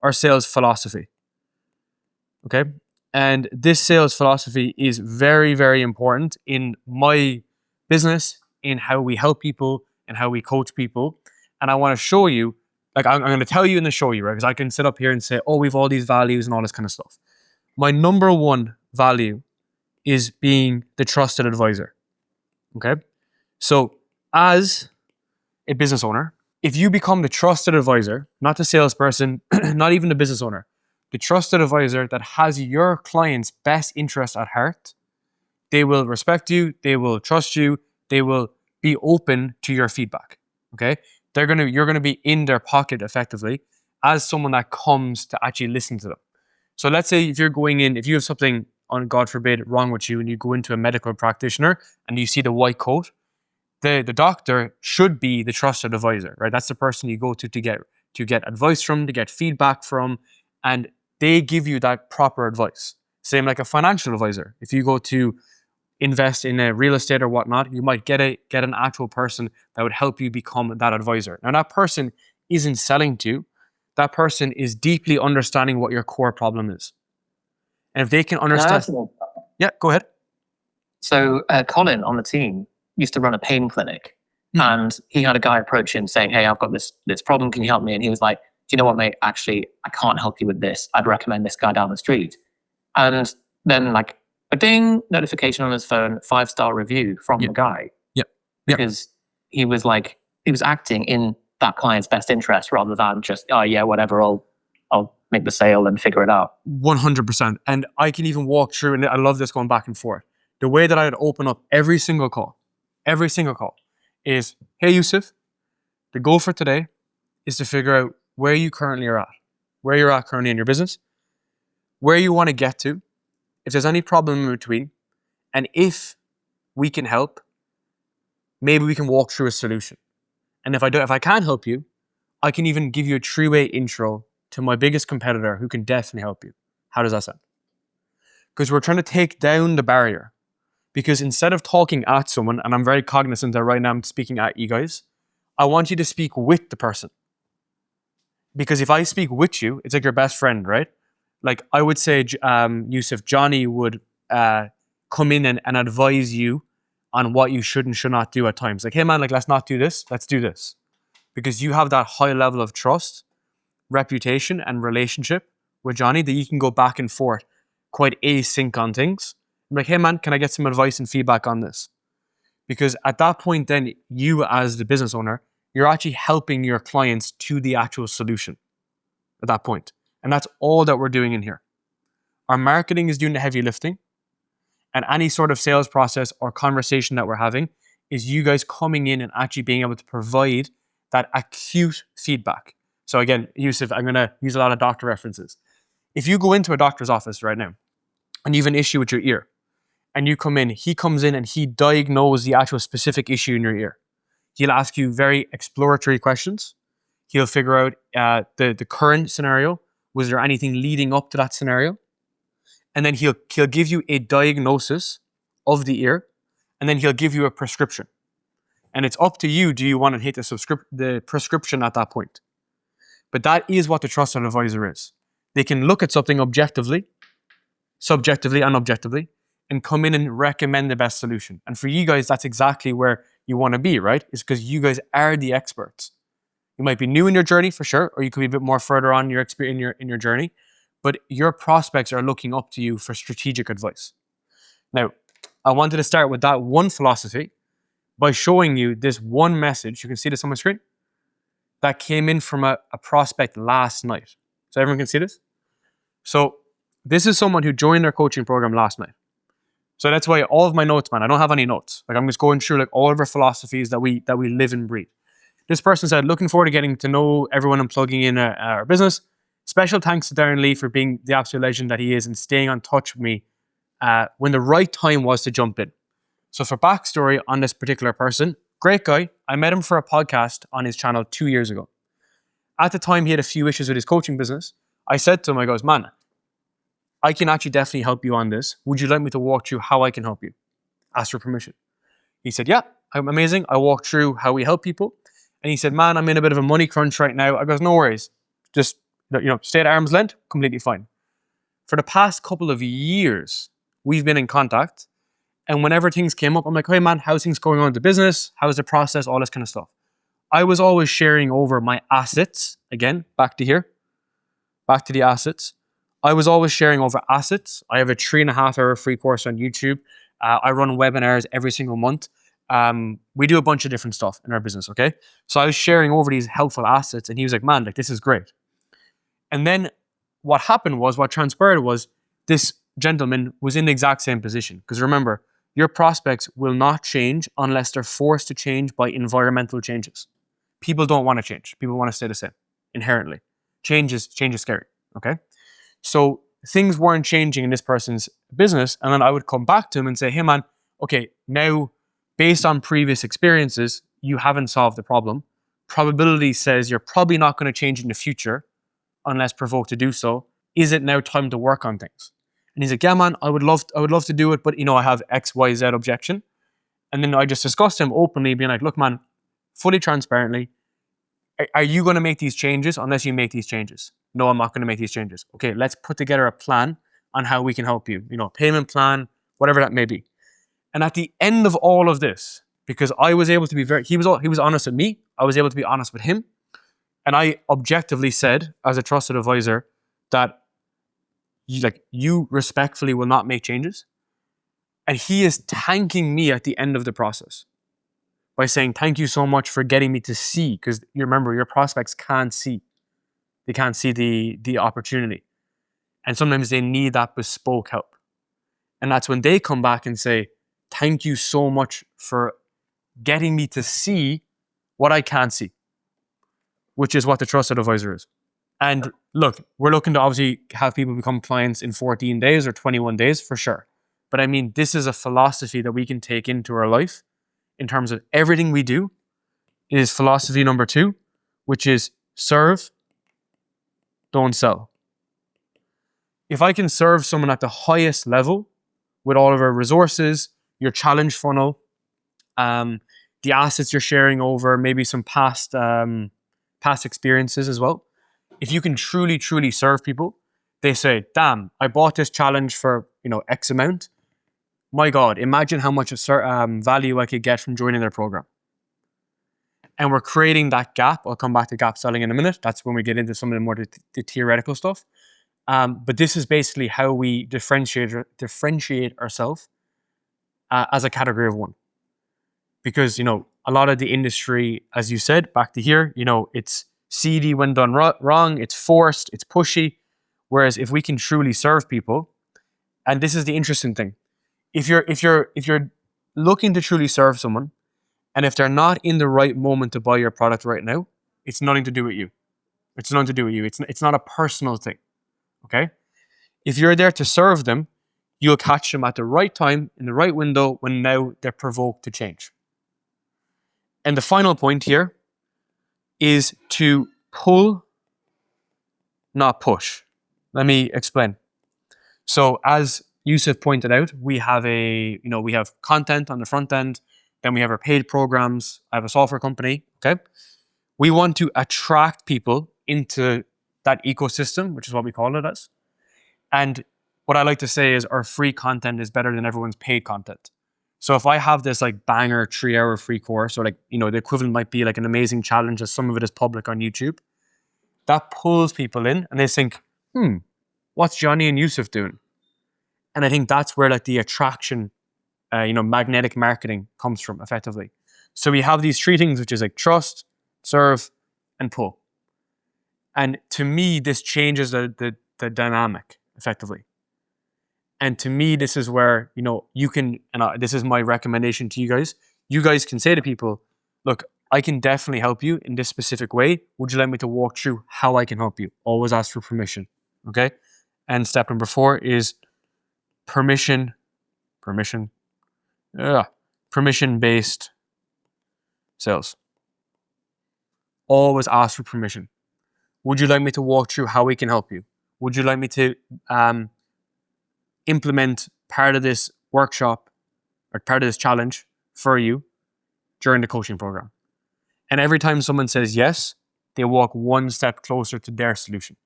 our sales philosophy. Okay? And this sales philosophy is very, very important in my business, in how we help people and how we coach people. And I want to show you, like I'm going to tell you and then show you, right? Because I can sit up here and say, oh, we've all these values and all this kind of stuff. My number one value is being the trusted advisor. Okay? So as a business owner, if you become the trusted advisor, not the salesperson, not even the business owner, the trusted advisor that has your client's best interest at heart, they will respect you, they will trust you, they will be open to your feedback. Okay? You're gonna be in their pocket effectively as someone that comes to actually listen to them. So let's say if you're going in, if you have something on God forbid wrong with you and you go into a medical practitioner and you see the white coat, the doctor should be the trusted advisor, right? That's the person you go to get advice from, to get feedback from, and they give you that proper advice. Same like a financial advisor. If you go to invest in a real estate or whatnot, you might get an actual person that would help you become that advisor. Now that person isn't selling to you. That person is deeply understanding what your core problem is. And if they can understand... Yeah, go ahead. So Colin on the team used to run a pain clinic, and he had a guy approach him saying, hey, I've got this problem, can you help me? And he was like, do you know what, mate, actually I can't help you with this, I'd recommend this guy down the street. And then like a ding notification on his phone, 5-star review from the guy. Because he was acting in that client's best interest rather than just, oh yeah, whatever, I'll make the sale and figure it out. 100%. And I can even walk through, and I love this going back and forth. The way that I'd open up every single call is, hey, Yusuf, the goal for today is to figure out where you currently are at, where you're at currently in your business, where you want to get to, if there's any problem in between, and if we can help, maybe we can walk through a solution. And if I can't help you, I can even give you a 3-way intro to my biggest competitor who can definitely help you. How does that sound? Because we're trying to take down the barrier. Because instead of talking at someone, and I'm very cognizant that right now I'm speaking at you guys, I want you to speak with the person. Because if I speak with you, it's like your best friend, right? Like I would say, Yusuf, Johnny would come in and advise you on what you should and should not do at times. Like, hey man, like let's not do this, let's do this. Because you have that high level of trust, reputation, and relationship with Johnny that you can go back and forth quite async on things. I'm like, hey man, can I get some advice and feedback on this? Because at that point then, you as the business owner, you're actually helping your clients to the actual solution at that point. And that's all that we're doing in here. Our marketing is doing the heavy lifting, and any sort of sales process or conversation that we're having is you guys coming in and actually being able to provide that acute feedback. So again, Yusuf, I'm going to use a lot of doctor references. If you go into a doctor's office right now and you have an issue with your ear, and you come in, he comes in and he diagnoses the actual specific issue in your ear. He'll ask you very exploratory questions. He'll figure out the current scenario. Was there anything leading up to that scenario? And then he'll give you a diagnosis of the ear, and then he'll give you a prescription. And it's up to you, do you want to hit the prescription at that point? But that is what the trusted advisor is. They can look at something objectively, subjectively and objectively, and come in and recommend the best solution. And for you guys, that's exactly where you want to be, right? It's because you guys are the experts. You might be new in your journey for sure, or you could be a bit more further on your experience in your journey, but your prospects are looking up to you for strategic advice. Now, I wanted to start with that one philosophy by showing you this one message. You can see this on my screen that came in from a prospect last night. So everyone can see this? So this is someone who joined our coaching program last night. So that's why all of my notes, man, I don't have any notes. Like I'm just going through like all of our philosophies that we live and breathe. This person said, looking forward to getting to know everyone and plugging in our business. Special thanks to Darren Lee for being the absolute legend that he is and staying on touch with me when the right time was to jump in. So for backstory on this particular person, great guy. I met him for a podcast on his channel 2 years ago. At the time, he had a few issues with his coaching business. I said to him, I goes, man, I can actually definitely help you on this. Would you like me to walk through how I can help you? Asked for permission. He said, yeah, I'm amazing. I walked through how we help people. And he said, man, I'm in a bit of a money crunch right now. I goes, no worries. Just stay at arm's length, completely fine. For the past couple of years, we've been in contact. And whenever things came up, I'm like, hey man, how's things going on in the business? How's the process? All this kind of stuff. I was always sharing over my assets. Again, back to the assets. I was always sharing over assets. I have a 3.5 hour free course on YouTube. I run webinars every single month. We do a bunch of different stuff in our business, okay? So I was sharing over these helpful assets, and he was like, man, like, this is great. And then what transpired was this gentleman was in the exact same position. Because remember, your prospects will not change unless they're forced to change by environmental changes. People don't want to change. People want to stay the same inherently. Change is scary, okay? So things weren't changing in this person's business. And then I would come back to him and say, hey man, okay, now based on previous experiences, you haven't solved the problem. Probability says you're probably not going to change in the future unless provoked to do so. Is it now time to work on things? And he's like, yeah man, I would love to do it, but I have X, Y, Z objection. And then I just discussed him openly, being like, look man, fully transparently, are you going to make these changes unless you make these changes? No, I'm not going to make these changes. Okay, let's put together a plan on how we can help you. Payment plan, whatever that may be. And at the end of all of this, because I was able to be he was honest with me, I was able to be honest with him, and I objectively said, as a trusted advisor, that you respectfully will not make changes. And he is thanking me at the end of the process by saying, thank you so much for getting me to see, because you remember, your prospects can't see. They can't see the opportunity. And sometimes they need that bespoke help. And that's when they come back and say, thank you so much for getting me to see what I can't see, which is what the trusted advisor is. And look, we're looking to obviously have people become clients in 14 days or 21 days for sure. But I mean, this is a philosophy that we can take into our life in terms of everything we do. Is philosophy number 2, which is serve, don't sell. If I can serve someone at the highest level with all of our resources, your challenge funnel, the assets you're sharing over, maybe some past experiences as well. If you can truly, truly serve people, they say, damn, I bought this challenge for X amount. My God, imagine how much value I could get from joining their program. And we're creating that gap. I'll come back to gap selling in a minute. That's when we get into some of the more the theoretical stuff. But this is basically how we differentiate ourselves as a category of one. Because, a lot of the industry, as you said, back to here, it's seedy when done wrong, it's forced, it's pushy. Whereas if we can truly serve people, and this is the interesting thing, if you're looking to truly serve someone, and if they're not in the right moment to buy your product right now, it's nothing to do with you. It's nothing to do with you. It's not a personal thing. Okay? If you're there to serve them, you'll catch them at the right time, in the right window, when now they're provoked to change. And the final point here is to pull, not push. Let me explain. So as Yusuf pointed out, we have we have content on the front end, then we have our paid programs. I have a software company, okay? We want to attract people into that ecosystem, which is what we call it as. And what I like to say is our free content is better than everyone's paid content. So if I have this banger 3-hour free course, or the equivalent might be an amazing challenge, as some of it is public on YouTube, that pulls people in and they think, what's Johnny and Yusuf doing? And I think that's where the attraction, magnetic marketing comes from effectively. So we have these 3 things, which is trust, serve, and pull. And to me, this changes the dynamic effectively. And to me, this is where, you can, and this is my recommendation to you guys. You guys can say to people, look, I can definitely help you in this specific way. Would you like me to walk through how I can help you? Always ask for permission, okay? And step number 4 is permission-based sales. Always ask for permission. Would you like me to walk through how we can help you? Would you like me to implement part of this workshop or part of this challenge for you during the coaching program? And every time someone says yes, they walk one step closer to their solution.